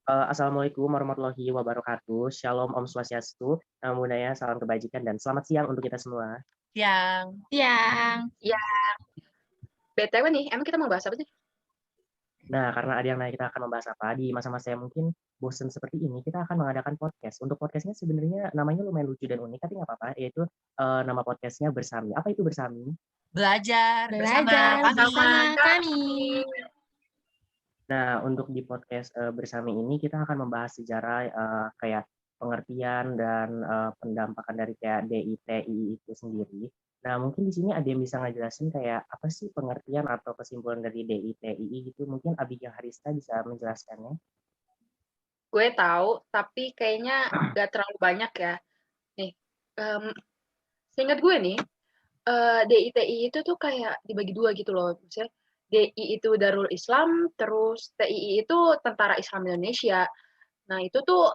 Assalamualaikum warahmatullahi wabarakatuh. Shalom Om Swastiastu, Namo Buddhaya, salam kebajikan dan selamat siang untuk kita semua. Yang Ya, BTW nih, emang kita mau bahas apa sih? Nah, karena ada yang nanya kita akan membahas apa di masa-masa yang mungkin bosan seperti ini, kita akan mengadakan podcast. Untuk podcastnya sebenarnya namanya lumayan lucu dan unik, tapi nggak apa-apa, yaitu nama podcastnya Bersami. Apa itu Bersami? belajar bersama Bersama kami. Nah, untuk di podcast Bersami ini kita akan membahas sejarah kayak pengertian dan pendampakan dari kayak DITI itu sendiri. Nah, mungkin di sini ada yang bisa ngejelasin kayak apa sih pengertian atau kesimpulan dari DITI gitu. Mungkin Abigail Harista bisa menjelaskannya. Gue tahu, tapi kayaknya gak terlalu banyak ya. Nih, seingat gue nih, DITI itu tuh kayak dibagi dua gitu loh. Misalnya DI itu Darul Islam, terus TII itu Tentara Islam Indonesia. Nah, itu tuh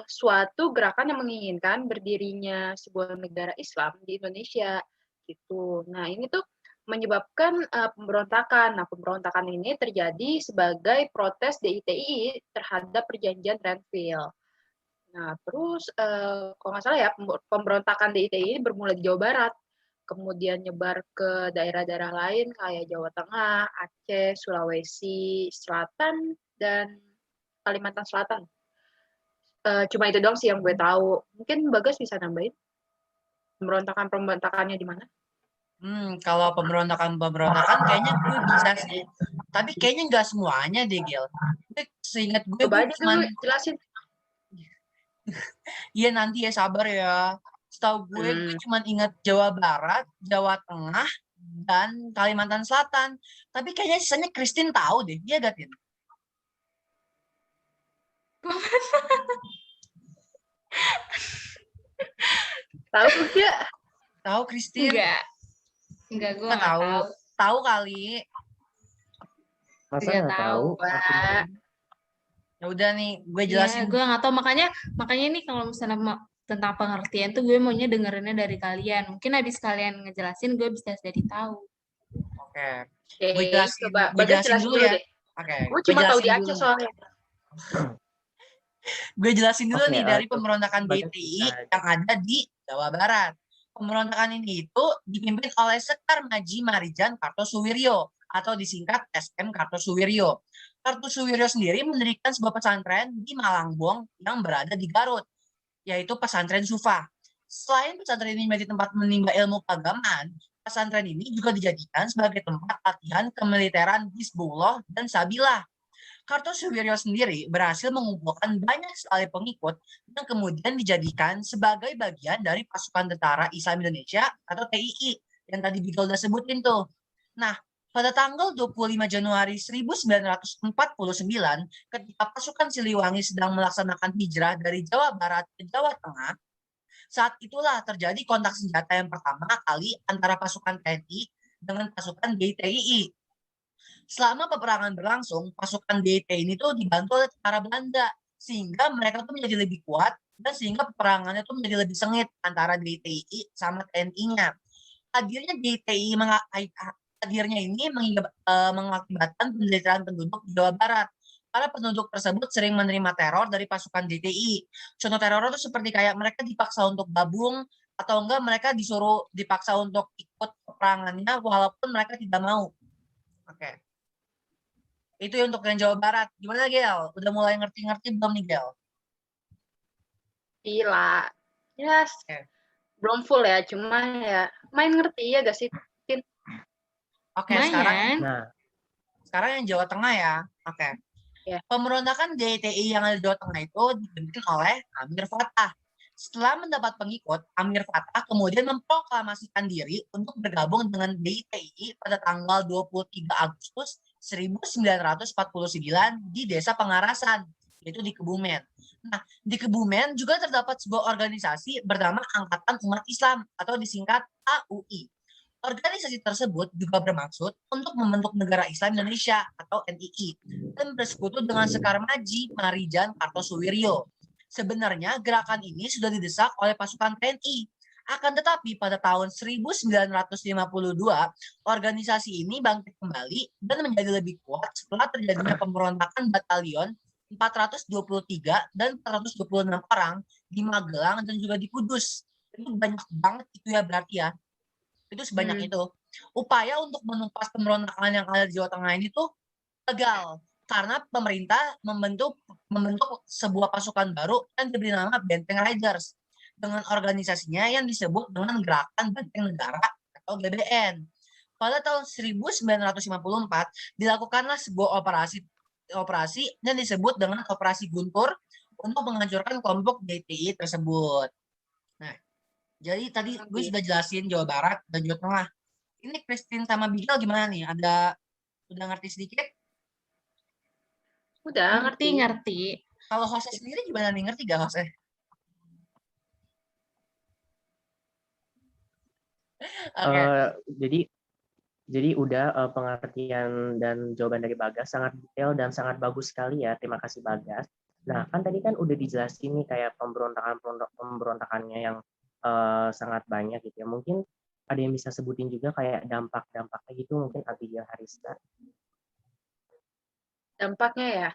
suatu gerakan yang menginginkan berdirinya sebuah negara Islam di Indonesia gitu. Nah, ini tuh menyebabkan pemberontakan. Nah, pemberontakan ini terjadi sebagai protes DITI terhadap perjanjian Renville. Nah, terus kalau nggak salah ya, pemberontakan DITI ini bermula di Jawa Barat, kemudian nyebar ke daerah-daerah lain kayak Jawa Tengah, Aceh, Sulawesi Selatan, dan Kalimantan Selatan. Cuma itu doang sih yang gue tahu. Mungkin Bagas bisa nambahin pemberontakannya di mana? Kalau pemberontakan kayaknya gue bisa sih. Tapi kayaknya nggak semuanya deh, Gil. Seingat gue Coba aja cuman, dulu jelasin. iya nanti ya sabar ya. Setahu gue cuman ingat Jawa Barat, Jawa Tengah, dan Kalimantan Selatan. Tapi kayaknya sisanya Christine tahu deh. Iya gak, Tin? Tahu gak? Tahu Christine? Enggak, gue Nggak nggak tahu. tahu. Tahu kali. Masa Tidak nggak tahu, tahu? Pak. Ya udah nih, gue Iya, jelasin. gue nggak tahu. Makanya ini kalau misalnya tentang pengertian tuh gue maunya dengerinnya dari kalian. Mungkin habis kalian ngejelasin, gue bisa jadi tahu. Oke. Oke, Gue jelasin, coba gue Bagas jelasin dulu ya. deh. Oke. Gue Gue cuma tahu di jelasin Aceh dulu. soalnya. Gue jelasin dulu Oke, nih dari untuk pemberontakan Bagas DITI bisa yang ada di Jawa Barat. Pemberontakan ini itu dipimpin oleh Sekar Maji Marijan Kartosuwiryo atau disingkat SM Kartosuwiryo. Kartosuwiryo sendiri mendirikan sebuah pesantren di Malangbong yang berada di Garut, yaitu pesantren Sufa. Selain pesantren ini menjadi tempat menimba ilmu keagamaan, pesantren ini juga dijadikan sebagai tempat latihan kemiliteran Hizbullah dan Sabilah. Kartosuwiryo sendiri berhasil mengumpulkan banyak sekali pengikut yang kemudian dijadikan sebagai bagian dari pasukan tentara Islam Indonesia atau TII yang tadi Bigel udah sebutin tuh. Nah, pada tanggal 25 Januari 1949, ketika pasukan Siliwangi sedang melaksanakan hijrah dari Jawa Barat ke Jawa Tengah, saat itulah terjadi kontak senjata yang pertama kali antara pasukan TNI dengan pasukan DITI. Selama peperangan berlangsung, pasukan DITI ini tuh dibantu oleh tentara Belanda, sehingga mereka tuh menjadi lebih kuat, dan sehingga peperangannya tuh menjadi lebih sengit antara DITI sama TNI-nya. Hadirnya DITI hadirnya ini mengakibatkan penderitaan penduduk di Jawa Barat. Para penduduk tersebut sering menerima teror dari pasukan DITI. Contoh teror itu seperti kayak mereka dipaksa untuk gabung, atau enggak mereka dipaksa untuk ikut peperangannya walaupun mereka tidak mau. Oke. Itu untuk yang Jawa Barat. Gimana, Gel? Udah mulai ngerti-ngerti belum nih, Gel? Gila. Yes. Belum full ya, cuma ya main ngerti ya gak sih, Tin? Oke, sekarang yang Jawa Tengah ya. Oke. Yeah. Pemberontakan DITI yang ada di Jawa Tengah itu dipimpin oleh Amir Fattah. Setelah mendapat pengikut, Amir Fattah kemudian memproklamasikan diri untuk bergabung dengan DITI pada tanggal 23 Agustus 1949 di Desa Pengarasan, yaitu di Kebumen. Nah, di Kebumen juga terdapat sebuah organisasi bernama Angkatan Umat Islam atau disingkat AUI. Organisasi tersebut juga bermaksud untuk membentuk negara Islam Indonesia atau NII dan bersekutu dengan Sekar Maji Marijan Kartosuwiryo. Sebenarnya gerakan ini sudah didesak oleh pasukan TNI. Akan tetapi pada tahun 1952, organisasi ini bangkit kembali dan menjadi lebih kuat setelah terjadinya pemberontakan batalion 423 dan 426 orang di Magelang dan juga di Kudus. Itu banyak banget itu ya berarti ya. Itu sebanyak itu. Upaya untuk menumpas pemberontakan yang ada di Jawa Tengah ini tuh gagal karena pemerintah membentuk sebuah pasukan baru yang diberi nama Benteng Riders dengan organisasinya yang disebut dengan Gerakan Benteng Negara atau GBN. Pada tahun 1954 dilakukanlah sebuah operasi yang disebut dengan Operasi Guntur untuk menghancurkan kelompok DITI tersebut. Nah, jadi tadi gue sudah jelasin Jawa Barat dan Jawa Tengah. Ini Christine sama Bigel gimana nih? Udah ngerti sedikit? Udah Ngerti. Kalau Jose sendiri gimana nih? Ngerti gak Jose? Jadi udah pengertian dan jawaban dari Bagas sangat detail dan sangat bagus sekali ya. Terima kasih Bagas. Nah, kan tadi kan udah dijelasin nih kayak pemberontakannya yang sangat banyak gitu ya. Mungkin ada yang bisa sebutin juga kayak dampak-dampaknya gitu, mungkin Abigail Harista. Dampaknya ya.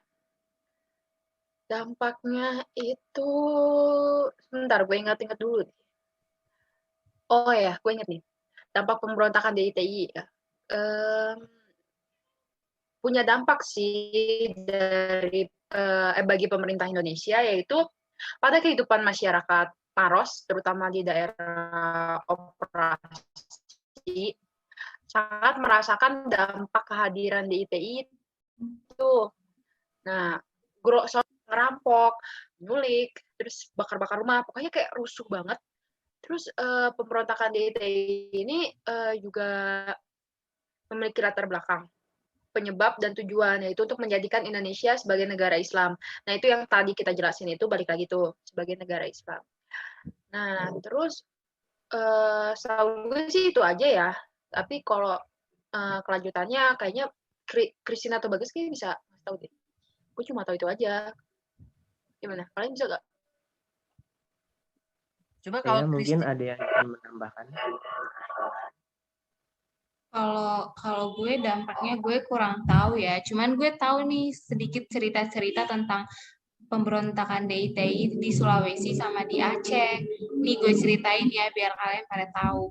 Dampaknya itu sebentar gue ingat-ingat dulu. Oh ya, gue ingat nih. Dampak pemberontakan DITI ya. Punya dampak sih dari bagi pemerintah Indonesia, yaitu pada kehidupan masyarakat Maros, terutama di daerah operasi, sangat merasakan dampak kehadiran DITI itu. Nah, ngerampok, nyulik, terus bakar-bakar rumah, pokoknya kayak rusuh banget. Terus pemberontakan DITI ini juga memiliki latar belakang, penyebab dan tujuan, yaitu untuk menjadikan Indonesia sebagai negara Islam. Nah, itu yang tadi kita jelasin itu balik lagi tuh, sebagai negara Islam. Nah, terus setahu gue sih itu aja ya. Tapi kalau kelanjutannya kayaknya Christine atau Bagus kayaknya bisa tahu deh. Gue cuma tahu itu aja. Gimana? Kalian bisa gak? Coba kalau mungkin ada yang ingin menambahkan. Kalau gue dampaknya gue kurang tahu ya. Cuman gue tahu nih sedikit cerita-cerita tentang pemberontakan DITI di Sulawesi sama di Aceh. Nih gue ceritain ya biar kalian pada tahu.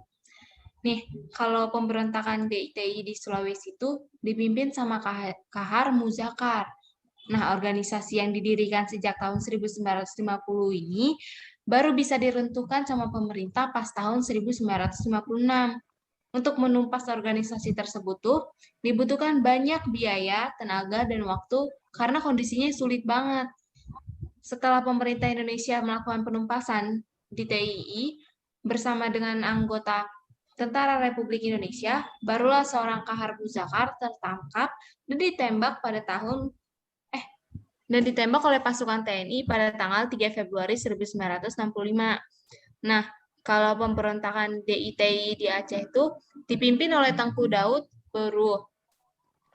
Nih, kalau pemberontakan DITI di Sulawesi itu dipimpin sama Kahar Muzakar. Nah, organisasi yang didirikan sejak tahun 1950 ini baru bisa diruntuhkan sama pemerintah pas tahun 1956. Untuk menumpas organisasi tersebut tuh dibutuhkan banyak biaya, tenaga, dan waktu karena kondisinya sulit banget. Setelah pemerintah Indonesia melakukan penumpasan di TII bersama dengan anggota Tentara Republik Indonesia, barulah seorang Kahar Muzakar tertangkap dan ditembak oleh pasukan TNI pada tanggal 3 Februari 1965. Nah, kalau pemberontakan DITI di Aceh itu dipimpin oleh Tengku Daud Beruh.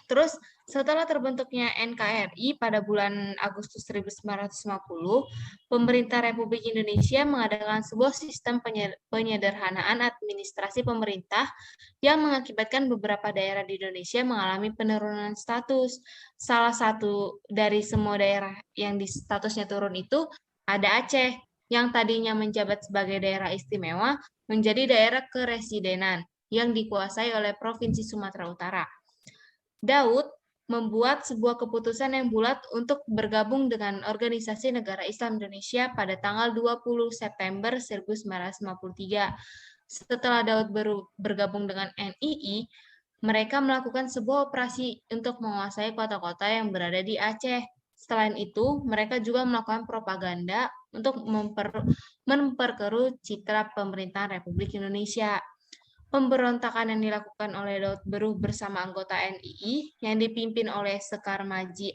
Terus setelah terbentuknya NKRI pada bulan Agustus 1950, pemerintah Republik Indonesia mengadakan sebuah sistem penyederhanaan administrasi pemerintah yang mengakibatkan beberapa daerah di Indonesia mengalami penurunan status. Salah satu dari semua daerah yang di statusnya turun itu ada Aceh, yang tadinya menjabat sebagai daerah istimewa menjadi daerah keresidenan yang dikuasai oleh Provinsi Sumatera Utara. Daud membuat sebuah keputusan yang bulat untuk bergabung dengan Organisasi Negara Islam Indonesia pada tanggal 20 September 1953. Setelah Daud bergabung dengan NII, mereka melakukan sebuah operasi untuk menguasai kota-kota yang berada di Aceh. Selain itu, mereka juga melakukan propaganda untuk memperkeruh citra pemerintahan Republik Indonesia. Pemberontakan yang dilakukan oleh Daud Beruh bersama anggota NII yang dipimpin oleh Sekar Maji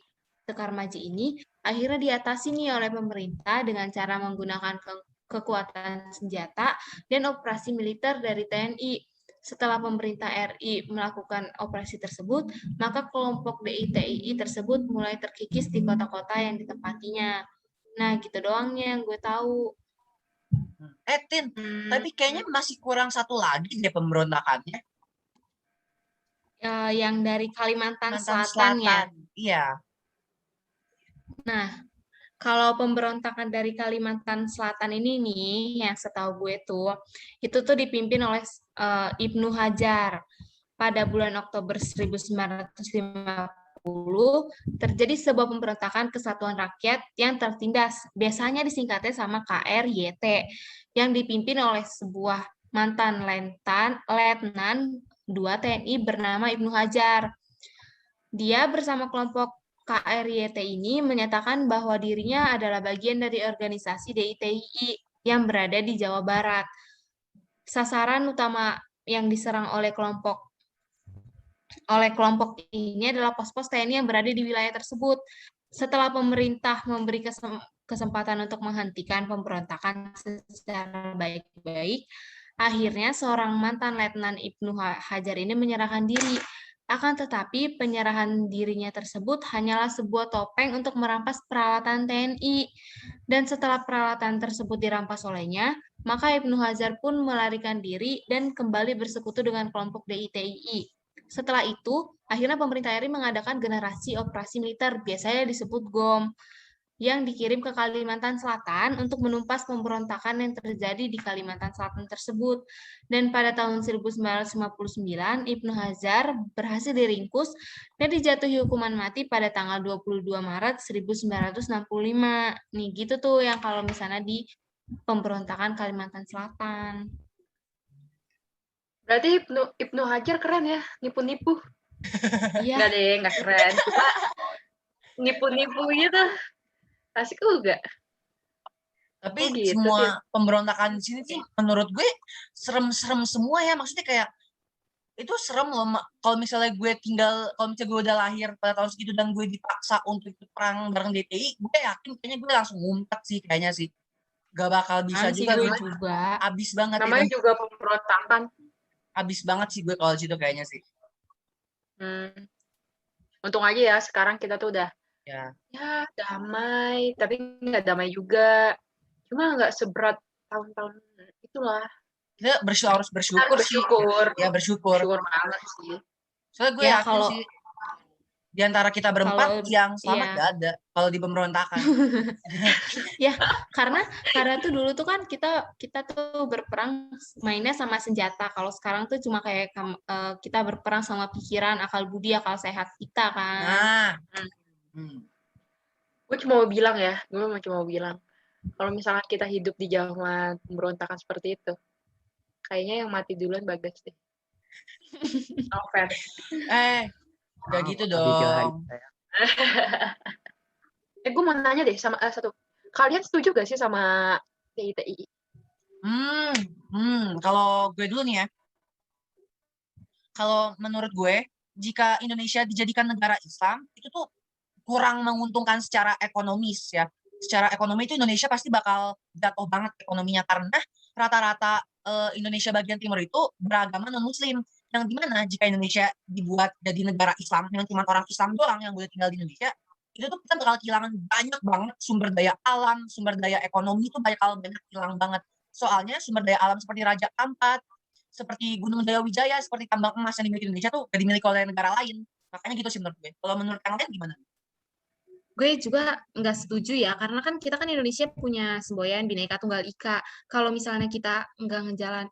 ini akhirnya diatasi nih oleh pemerintah dengan cara menggunakan kekuatan senjata dan operasi militer dari TNI. Setelah pemerintah RI melakukan operasi tersebut, maka kelompok DITI tersebut mulai terkikis di kota-kota yang ditempatinya. Nah, gitu doangnya yang gue tahu. Tin, tapi kayaknya masih kurang satu lagi deh pemberontakannya. Yang dari Kalimantan Selatan ya. Iya. Nah, kalau pemberontakan dari Kalimantan Selatan ini nih, yang setahu gue tuh, itu tuh dipimpin oleh Ibnu Hajar. Pada bulan Oktober 1950, terjadi sebuah pemberontakan Kesatuan Rakyat yang tertindas, biasanya disingkatnya sama KRYT, yang dipimpin oleh sebuah mantan Letnan 2 TNI bernama Ibnu Hajar. Dia bersama kelompok KRYT ini menyatakan bahwa dirinya adalah bagian dari organisasi DITII yang berada di Jawa Barat. Sasaran utama yang diserang oleh kelompok ini adalah pos-pos TNI yang berada di wilayah tersebut. Setelah pemerintah memberi kesempatan untuk menghentikan pemberontakan secara baik-baik, akhirnya seorang mantan Letnan Ibnu Hajar ini menyerahkan diri. Akan tetapi penyerahan dirinya tersebut hanyalah sebuah topeng untuk merampas peralatan TNI. Dan setelah peralatan tersebut dirampas olehnya, maka Ibnu Hajar pun melarikan diri dan kembali bersekutu dengan kelompok DITII. Setelah itu, akhirnya pemerintah RI mengadakan generasi operasi militer, biasanya disebut GOM, yang dikirim ke Kalimantan Selatan untuk menumpas pemberontakan yang terjadi di Kalimantan Selatan tersebut. Dan pada tahun 1959, Ibnu Hajar berhasil diringkus dan dijatuhi hukuman mati pada tanggal 22 Maret 1965. Nih gitu tuh yang kalau misalnya di pemberontakan Kalimantan Selatan. Berarti Ibnu Hajar keren ya, nipu-nipu. Iya. Nggak deh, nggak keren. Cuma nipu-nipu gitu. Asik juga. Tapi gitu semua sih. pemberontakan di sini sih menurut gue serem-serem semua ya. Maksudnya kayak itu serem loh. Kalau misalnya gue udah lahir pada tahun segitu dan gue dipaksa untuk ikut perang bareng DTI, gue yakin kayaknya gue langsung ngumpet sih kayaknya sih. Gak bakal bisa juga. Gue juga. Abis banget Namanya itu. juga pemberontakan. Abis banget sih gue kalau situ kayaknya sih. Untung aja ya sekarang kita tuh udah Ya damai, tapi nggak damai juga. Cuma nggak seberat tahun-tahun itulah. kita harus bersyukur sih. Ya bersyukur. Bersyukur banget sih. Soalnya gue yakin sih di antara kita berempat yang selamat gak ada kalau di pemberontakan. Ya, karena tuh dulu tuh kan kita tuh berperang mainnya sama senjata. Kalau sekarang tuh cuma kayak kita berperang sama pikiran, akal budi, akal sehat kita kan. Gue cuma mau bilang ya, kalau misalnya kita hidup di zaman pemberontakan seperti itu, kayaknya yang mati duluan Bagas deh. Gak gitu dong. Gue mau nanya deh sama satu. Kalian setuju gak sih sama DITII? Kalau gue dulu nih ya. Kalau menurut gue, jika Indonesia dijadikan negara Islam, itu tuh kurang menguntungkan secara ekonomis ya. Secara ekonomi itu Indonesia pasti bakal jatuh banget ekonominya karena rata-rata Indonesia bagian timur itu beragama non-muslim. Yang dimana jika Indonesia dibuat jadi negara Islam, yang cuma orang Islam doang yang boleh tinggal di Indonesia, itu tuh kita bakal kehilangan banyak banget sumber daya alam, sumber daya ekonomi itu bakal banyak hilang banget. Soalnya sumber daya alam seperti Raja Ampat, seperti Gunung Jayawijaya, seperti tambang emas yang dimiliki Indonesia tuh gak dimiliki oleh negara lain. Makanya gitu sih menurut gue. Kalau menurut yang lain gimana? Gue juga nggak setuju ya, karena kan kita kan Indonesia punya semboyan Bhinneka Tunggal Ika. Kalau misalnya kita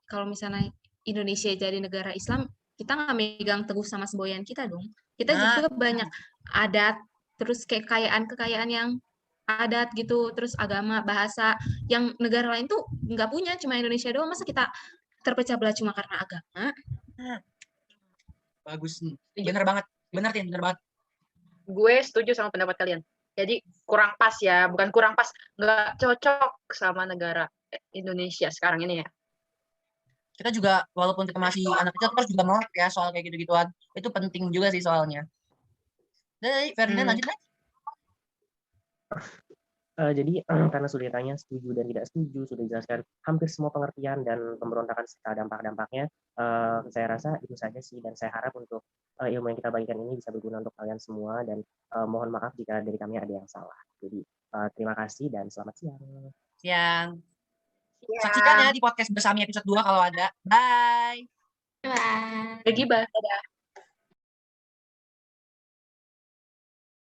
kalau misalnya Indonesia jadi negara Islam, kita nggak megang teguh sama semboyan kita dong. Kita juga banyak adat, terus kekayaan yang adat gitu, terus agama, bahasa yang negara lain tuh nggak punya, cuma Indonesia doang. Masa kita terpecah belah cuma karena agama? Bagus nih, bener banget, bener banget. Gue setuju sama pendapat kalian. Jadi kurang pas ya, bukan kurang pas, nggak cocok sama negara Indonesia sekarang ini ya. Kita juga walaupun kita masih anak kecil terus juga melek ya soal kayak gitu-gituan. Itu penting juga sih soalnya. Jadi Ferdinand lanjut lagi. Jadi karena sudah ditanya setuju dan tidak setuju, sudah dijelaskan hampir semua pengertian dan pemberontakan serta dampak-dampaknya, saya rasa itu saja sih, dan saya harap untuk ilmu yang kita bagikan ini bisa berguna untuk kalian semua, dan mohon maaf jika dari kami ada yang salah. Jadi terima kasih dan selamat siang. Saksikan ya di podcast bersama episode 2 kalau ada. Bye. Bye. Dadah.